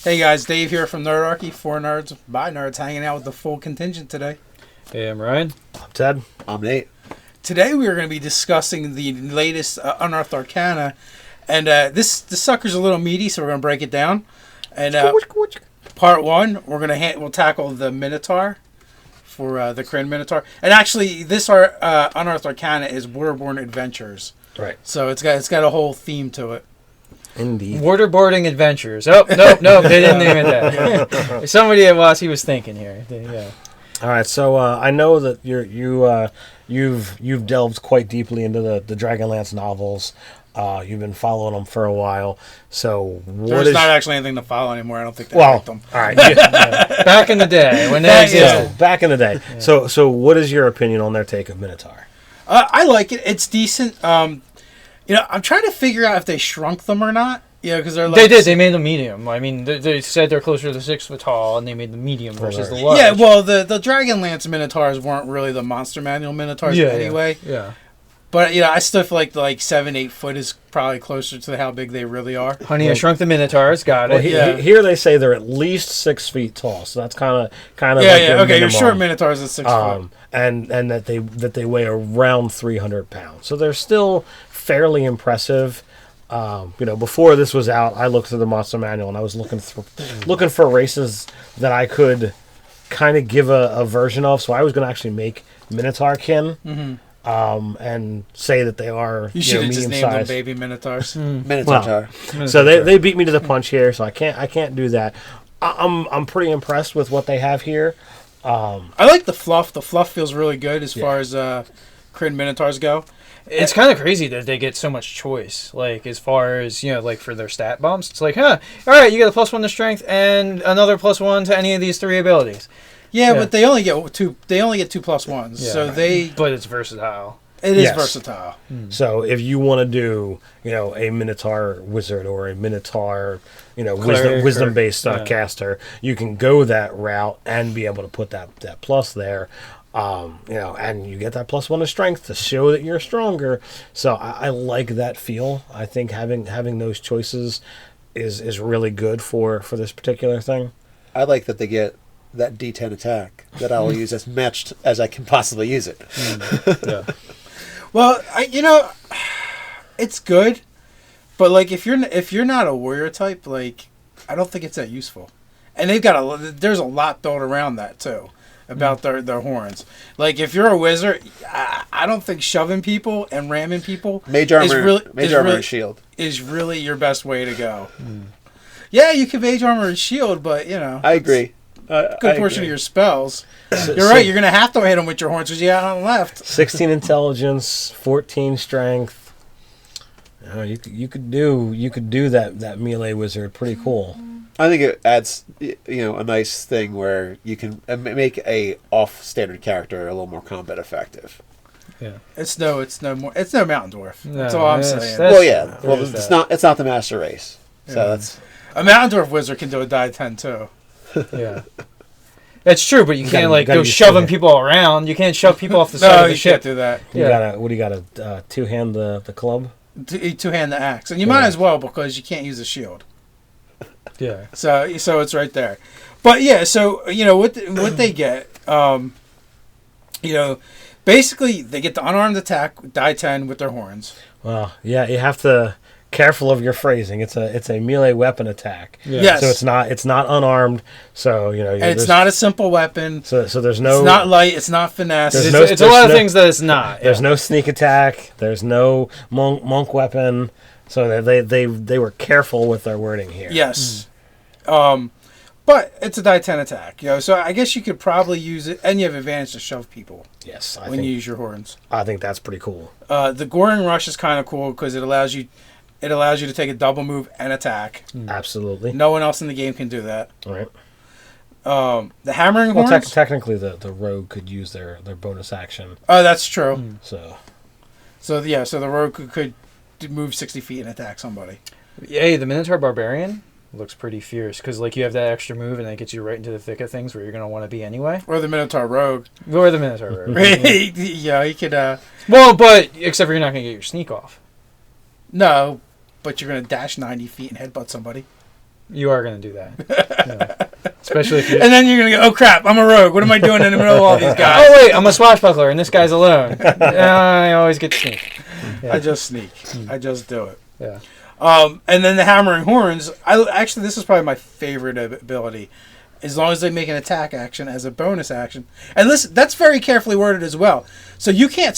Hey guys, Dave here from Nerdarchy, for nerds, by nerds, hanging out with the full contingent today. Hey, I'm Ryan. I'm Ted. I'm Nate. Today we are going to be discussing the latest Unearthed Arcana, and this sucker's a little meaty, so we're going to break it down. And part one, we'll tackle the Minotaur for the Krynn Minotaur, and actually this Unearthed Arcana is Waterborne Adventures, Right. so it's got a whole theme to it. Indeed. Waterboarding Adventures. Oh, no, they didn't name it that. Somebody at Watts, he was thinking here. Yeah. All right, so I know that you've delved quite deeply into the Dragonlance novels. You've been following them for a while. So There's not actually anything to follow anymore. I don't think they write them. All right. Back in the day when they existed. Back in the day. Yeah. So what is your opinion on their take of Minotaur? I like it. It's decent. I'm trying to figure out if they shrunk them or not. Yeah, because they're like... They did. They made them medium. I mean, they said they're closer to 6 foot tall, and they made them medium versus the large. Yeah, well, the Dragonlance Minotaurs weren't really the Monster Manual Minotaurs anyway. Yeah. But, I still feel like 7-8 foot is probably closer to how big they really are. Honey, I Shrunk the Minotaurs. Got it. Well, here they say they're at least 6 feet tall, so that's kind of okay, your short Minotaurs is 6 foot. And that they weigh around 300 pounds. So they're still fairly impressive. Before this was out, I looked through the Monster Manual and I was looking for races that I could kind of give a version of. So I was going to actually make Minotaurkin, and say that they are you should have just named them size. baby Minotaurs. Minotaur. So they beat me to the punch here. So I can't do that. I'm pretty impressed with what they have here. I like the fluff. The fluff feels really good as far as Krynn Minotaurs go. It's kind of crazy that they get so much choice, like as far as for their stat bumps. It's like, all right, you get a +1 to strength and another +1 to any of these 3 abilities. Yeah, but they only get 2. They only get 2 +1s. Yeah, so But it's versatile. It is versatile. So if you want to do, a Minotaur wizard or a Minotaur, wisdom based caster, you can go that route and be able to put that plus there. And you get that +1 of strength to show that you're stronger. So I like that feel. I think having those choices is really good for this particular thing. I like that they get that D10 attack that I will use as matched as I can possibly use it. Yeah. Well, it's good, but if you're not a warrior type, I don't think it's that useful. And there's a lot built around that too. About their horns. If you're a wizard, I don't think shoving people and ramming people Mage armor and shield is really your best way to go. Yeah, you can mage armor and shield, but I agree. Good portion of your spells. You're right. You're gonna have to hit them with your horns because you got on the left. 16 intelligence, 14 strength. You could do that melee wizard pretty cool. I think it adds, a nice thing where you can make a off-standard character a little more combat effective. Yeah, it's no Mountain Dwarf. No, that's all I'm saying. It's not the master race. So that's a Mountain Dwarf wizard can do a die 10 too. Yeah, that's true. But you can't go shoving people around. You can't shove people off the side of the ship. Can't do that. You gotta two-hand the club? Two-hand the axe, and you might as well because you can't use a shield. Yeah. So it's right there, but yeah. So what they get, basically they get the unarmed attack die 10 with their horns. Well, yeah, you have to careful of your phrasing. It's a melee weapon attack. Yeah. Yes. So it's not unarmed. So and it's not a simple weapon. So there's no. It's not light. It's not finesse. It's a lot of things that it's not. There's no sneak attack. There's no monk weapon. So they were careful with their wording here. Yes. But it's a die 10 attack, so I guess you could probably use it, and you have advantage to shove people. Yes, you use your horns. I think that's pretty cool. The Goring Rush is kind of cool because it allows you to take a double move and attack. Absolutely. No one else in the game can do that. All right. The Hammering Horns. Technically, the rogue could use their bonus action. Oh, that's true. So the rogue could move 60 feet and attack somebody. Hey, the Minotaur Barbarian looks pretty fierce because you have that extra move and that gets you right into the thick of things where you're going to want to be anyway. Or the Minotaur Rogue. Yeah, he could. Well, but except for you're not going to get your sneak off. No, but you're going to dash 90 feet and headbutt somebody. You are going to do that. Yeah. Especially if you. And then you're gonna go, oh crap, I'm a rogue. What am I doing in the middle of all these guys? Oh wait, I'm a swashbuckler, and this guy's alone. I always get to sneak. Yeah. I just sneak. I just do it. Yeah. And then the hammering horns. Actually, this is probably my favorite ability. As long as they make an attack action as a bonus action, and listen, that's very carefully worded as well. So you can't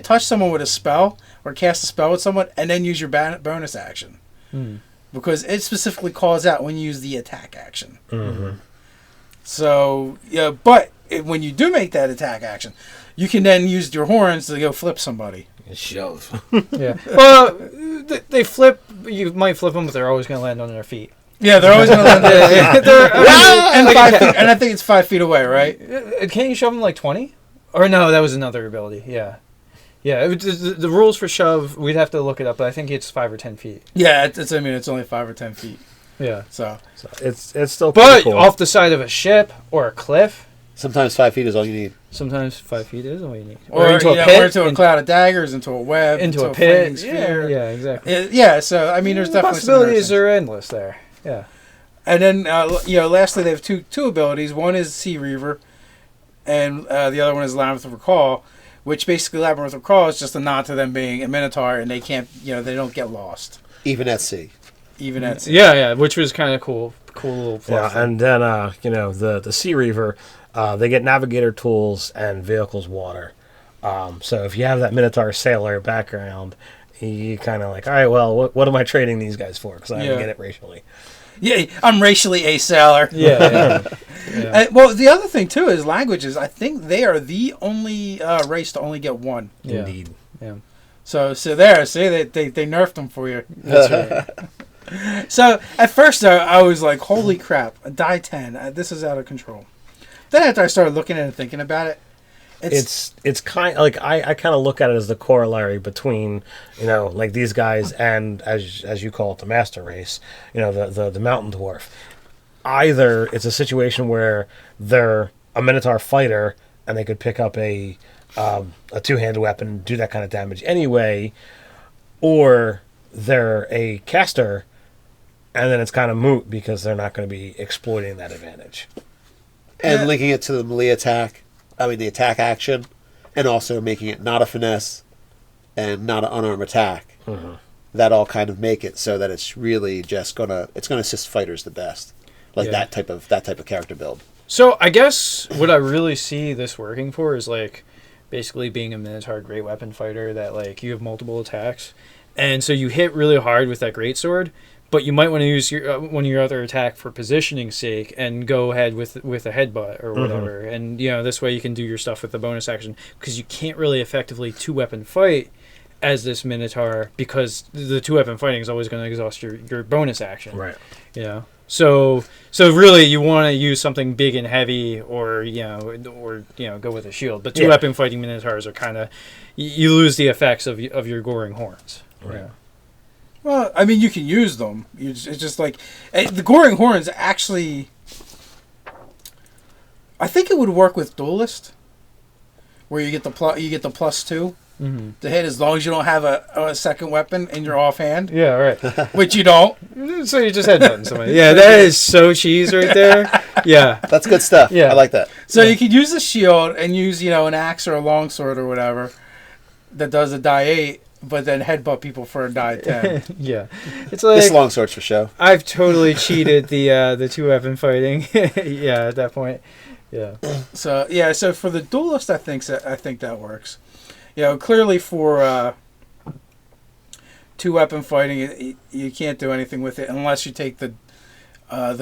touch someone with a spell or cast a spell with someone and then use your bonus action, because it specifically calls out when you use the attack action. Mm-hmm. So yeah, but when you do make that attack action, you can then use your horns to go flip somebody. Shove. Yeah. Well, they flip. You might flip them, but they're always going to land on their feet. Yeah, they're always going to land on their feet. And I think it's 5 feet away, right? Can't you shove them like 20? Or no, that was another ability. Yeah. Yeah, the rules for shove, we'd have to look it up, but I think it's 5 or 10 feet. Yeah, it's only 5 or 10 feet. Yeah. So it's still but cool. Off the side of a ship or a cliff. Sometimes 5 feet is all you need. Sometimes 5 feet is all you need. Or into a pit. Or into a cloud of daggers, into a web. Into a pit. Yeah, exactly. Yeah, so, I mean, there's definitely possibilities are endless there. Yeah. And then, lastly, they have two abilities. One is Sea Reaver, and the other one is Labyrinth of Recall, which basically Labyrinth of Recall is just a nod to them being a Minotaur, and they can't, they don't get lost. Even at sea. Yeah, which was kind of cool little fluff. Yeah, and then, the Sea Reaver, they get navigator tools and vehicles water. So if you have that Minotaur sailor background, you kind of like, all right, well, what am I trading these guys for? Because I don't get it racially. Yeah, I'm racially a sailor. Yeah. Well, the other thing, too, is languages. I think they are the only race to only get one. Yeah. Indeed. Yeah. So there, see, they nerfed them for you. That's right. So, at first, I was like, holy crap, a die 10. This is out of control. Then after I started looking at it and thinking about it, it's kind of like I kind of look at it as the corollary between like these guys and as you call it, the master race, the mountain dwarf. Either it's a situation where they're a Minotaur fighter and they could pick up a two-handed weapon and do that kind of damage anyway, or they're a caster and then it's kind of moot because they're not going to be exploiting that advantage. And linking it to the melee attack. The attack action, and also making it not a finesse and not an unarmed attack. Mm-hmm. That all kind of make it so that it's really just gonna assist fighters the best, that type of character build. So I guess what I really see this working for is like basically being a Minotaur great weapon fighter that like you have multiple attacks, and so you hit really hard with that greatsword. But you might want to use one of your other attack for positioning's sake and go ahead with a headbutt or whatever. Mm-hmm. And, this way you can do your stuff with the bonus action. Because you can't really effectively two-weapon fight as this Minotaur because the two-weapon fighting is always going to exhaust your bonus action. Right. So really you want to use something big and heavy or go with a shield. But two-weapon fighting Minotaurs are kind of... You lose the effects of your goring horns. Right. Yeah. Well, I mean, you can use them. It's just like the goring horns. Actually, I think it would work with duelist, where you get the +2 to hit as long as you don't have a second weapon in your offhand. Yeah, right. Which you don't. So you just headbutting somebody. Yeah, that is so cheese right there. Yeah, that's good stuff. Yeah, I like that. So you could use a shield and use an axe or a longsword or whatever that does a die 8. But then headbutt people for a die 10. Yeah, it's like this longsword's for show. I've totally cheated the two-weapon fighting. Yeah, at that point. Yeah. So for the duelist, I think that works. Clearly for two-weapon fighting, you can't do anything with it unless you take the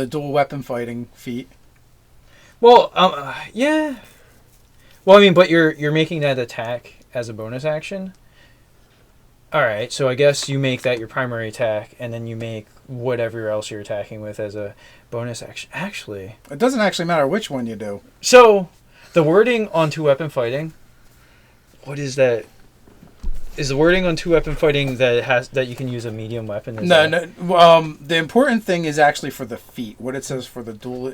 dual weapon fighting feat. Well, yeah. Well, I mean, but you're making that attack as a bonus action. All right, so I guess you make that your primary attack, and then you make whatever else you're attacking with as a bonus action. Actually, it doesn't actually matter which one you do. So, the wording on two-weapon fighting, what is that? Is the wording on two-weapon fighting that you can use a medium weapon? No. The important thing is actually for the feat. What it says for the dual.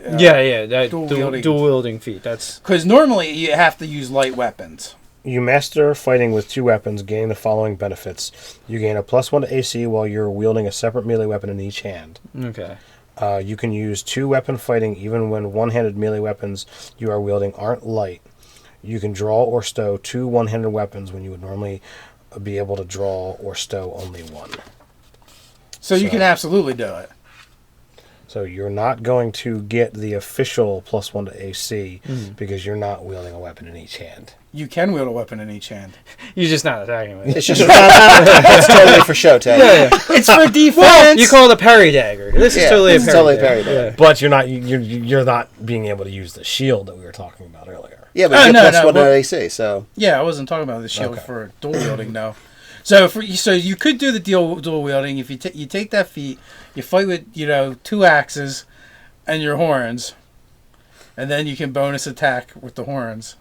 Dual wielding feat. That's because normally you have to use light weapons. You master fighting with two weapons, gain the following benefits. You gain a +1 to AC while you're wielding a separate melee weapon in each hand. Okay. You can use 2 weapon fighting even when one-handed melee weapons you are wielding aren't light. You can draw or stow 2 one-handed weapons when you would normally be able to draw or stow only 1. So you can absolutely do it. So you're not going to get the official +1 to AC because you're not wielding a weapon in each hand. You can wield a weapon in each hand. You're just not attacking with it. It's just it's totally for show, Ted. Yeah. It's for defense. Well, you call it a parry dagger. This is totally a parry dagger. dagger. But you're not being able to use the shield that we were talking about earlier. Yeah, but you get +1 to AC, so... Yeah, I wasn't talking about the shield for dual wielding, no. So you could do the dual wielding if you take that feat, you fight with 2 axes and your horns, and then you can bonus attack with the horns.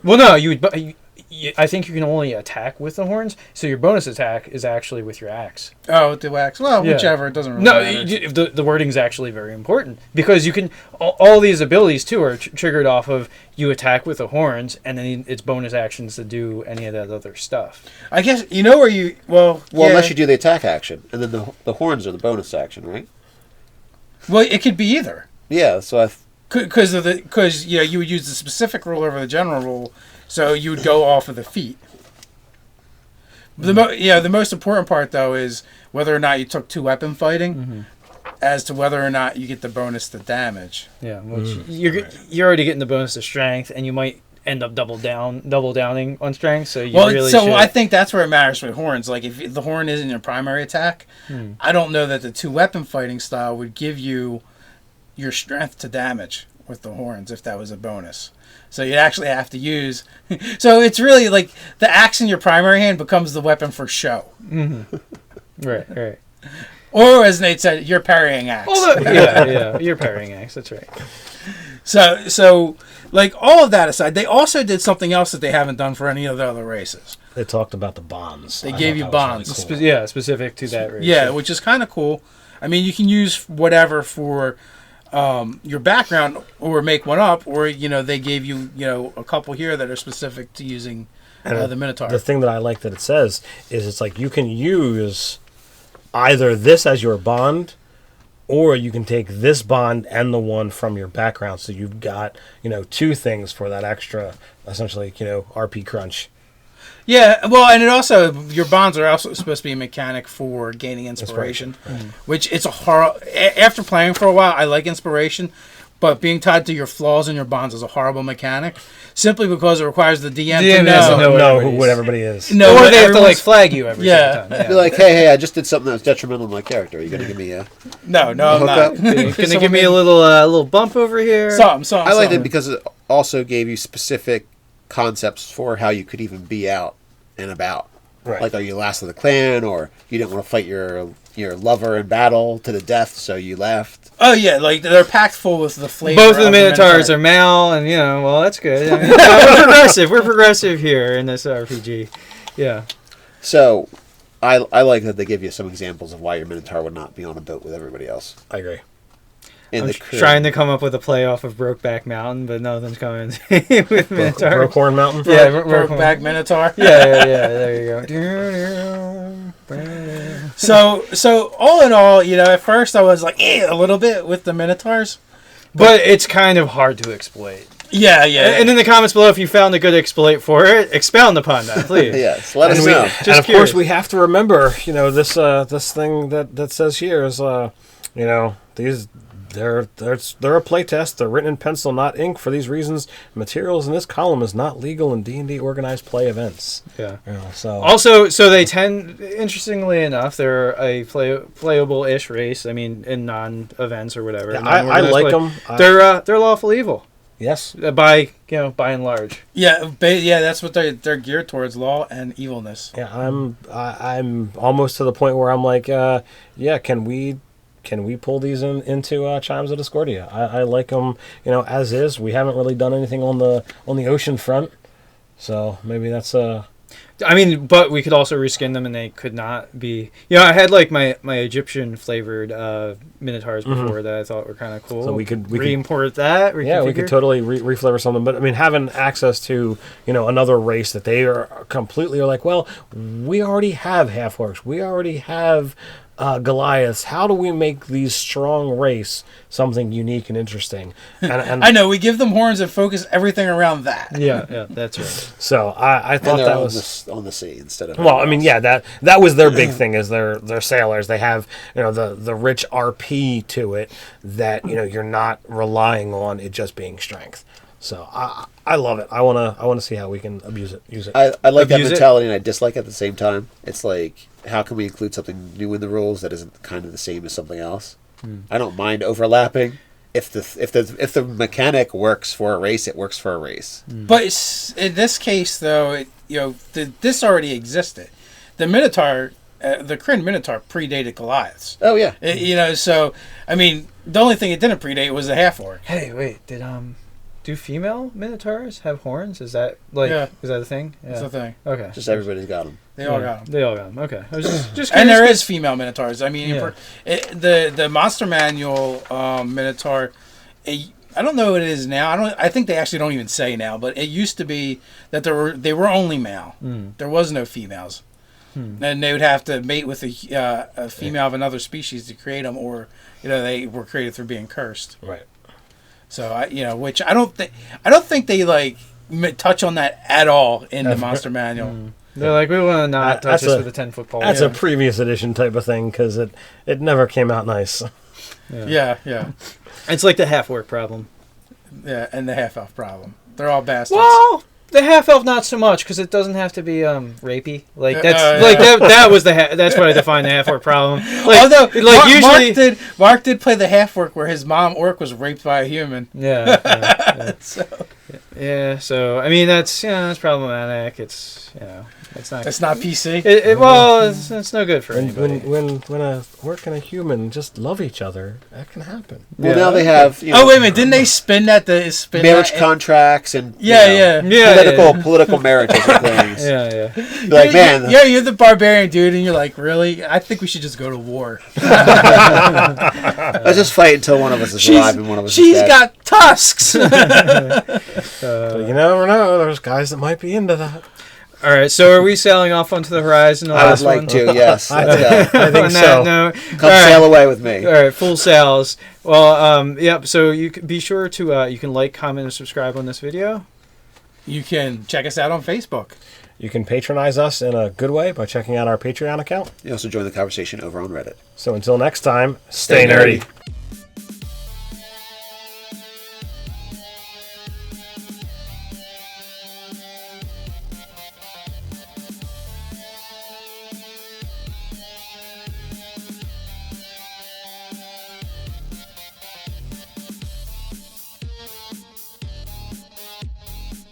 Well, no, I think you can only attack with the horns, so your bonus attack is actually with your axe. Oh, with the axe. Well, whichever. It doesn't really matter. The wording is actually very important because you can all these abilities too are triggered off of you attack with the horns, and then it's bonus actions to do any of that other stuff. I guess where you unless you do the attack action, and then the horns are the bonus action, right? Well, it could be either. Yeah, so because you would use the specific rule over the general rule, so you would go off of the feat. The most important part though is whether or not you took 2 weapon fighting, as to whether or not you get the bonus to damage. Yeah, which you're already getting the bonus to strength, and you might end up double downing on strength. So I think that's where it matters with horns. Like if the horn isn't your primary attack, I don't know that the 2 weapon fighting style would give you your strength to damage with the horns if that was a bonus. So you actually have to use... So it's really like the axe in your primary hand becomes the weapon for show. Right. Or as Nate said, your parrying axe. Your parrying axe, that's right. So like all of that aside, they also did something else that they haven't done for any of the other races. They talked about the bonds. They gave you bonds. Really cool. Specific to that race. Yeah, which is kind of cool. I mean, you can use whatever for... your background, or make one up, or they gave you a couple here that are specific to using the Minotaur. The thing that I like that it says is it's like you can use either this as your bond, or you can take this bond and the one from your background, so you've got 2 things for that extra, essentially RP crunch. Yeah, well, and it also, your bonds are also supposed to be a mechanic for gaining inspiration. Which it's after playing for a while, I like inspiration, but being tied to your flaws and your bonds is a horrible mechanic, simply because it requires the DM to know what everybody is. Or they have to flag you every single time. Yeah. Be like, hey, I just did something that was detrimental to my character. Are you going to give me a... No, I'm not. Going to give me a little bump over here? Something. I liked it because it also gave you specific concepts for how you could even be out and about. Right. Like, are you last of the clan, or you didn't want to fight your lover in battle to the death, so you left? Oh yeah, like they're packed full with the flavor. Both of the Minotaurs are male, and well, that's good. I mean, we're progressive here in this RPG. Yeah. So, I like that they give you some examples of why your Minotaur would not be on a boat with everybody else. I agree. I'm trying to come up with a playoff of Brokeback Mountain, but nothing's coming with Minotaur. Brokehorn Mountain? Yeah, Brokeback Minotaur. Yeah, there you go. So all in all, at first I was like, a little bit with the Minotaurs. But it's kind of hard to exploit. Yeah. And in the comments below, if you found a good exploit for it, expound upon that, please. Yes, let us know. And of course, we have to remember, this thing that says here is, these... They're a playtest. They're written in pencil, not ink. For these reasons, materials in this column is not legal in D&D organized play events. Yeah. So they tend, interestingly enough, they're a playable-ish race. I mean, in non-events or whatever. Yeah, I like them. They're lawful evil. Yes. By and large. Yeah, that's what they're geared towards, law and evilness. Yeah, I'm almost to the point where I'm like, can we pull these into Chimes of Discordia? I like them, as is. We haven't really done anything on the ocean front, so maybe that's I mean, but we could also reskin them, and they could not be. I had like my Egyptian flavored Minotaurs before that I thought were kind of cool. So we could re-import that. Yeah, we could totally reflavor something. But I mean, having access to another race that they are completely like, well, we already have half orcs. We already have Goliaths. How do we make these strong race something unique and interesting? And I know we give them horns and focus everything around that. Yeah, that's right. So I thought that was on the sea instead of. Well, I mean, yeah, that was their big thing. Is they're sailors. They have the rich RP to it that you're not relying on it just being strength. So I love it. I wanna see how we can use it. I like that mentality, and I dislike it at the same time. It's like, how can we include something new in the rules that isn't kind of the same as something else? I don't mind overlapping. If the mechanic works for a race, it works for a race. But in this case, though, this already existed. The Minotaur, the Krynn Minotaur, predated Goliaths. Oh yeah. So I mean, the only thing it didn't predate was the half orc. Hey, wait, do female Minotaurs have horns? Is that is that a thing? Yeah. That's the thing. Okay. Just everybody's got them. They all got them. They all got them. Okay. I was just and there is female Minotaurs. I mean, Yeah. the Monster Manual Minotaur. I don't know what it is now. I think they actually don't even say now. But it used to be that they were only male. There was no females, and they would have to mate with a female of another species to create them, or they were created through being cursed. Right. So which I don't think they like touch on that at all in the Monster Manual. They're like, we want to not touch this with a 10-foot pole. That's a previous edition type of thing because it never came out nice. Yeah. It's like the half-orc problem. Yeah, and the half-elf problem. They're all bastards. Well, the half-elf not so much because it doesn't have to be rapey. Like that's that was that's what I define the half-orc problem. Like, although usually Mark did play the half-orc where his mom orc was raped by a human. Yeah. So. So I mean that's problematic. It's not PC. It's no good for anybody. When a orc and a human just love each other, that can happen. Well, now they have. Oh wait a minute! Didn't they spin that marriage contracts and political marriages and things? Yeah. Like, man, you're the barbarian dude, and you're like, really? I think we should just go to war. Let's just fight until one of us is alive and one of us is dead. She's got tusks. But you never know. There's guys that might be into that. All right, so are we sailing off onto the horizon? I would like to, yes. Let's go. I think so. Come sail away with me. All right, full sails. Well, yep. So you can be sure to you can like, comment, and subscribe on this video. You can check us out on Facebook. You can patronize us in a good way by checking out our Patreon account. You also join the conversation over on Reddit. So until next time, stay nerdy.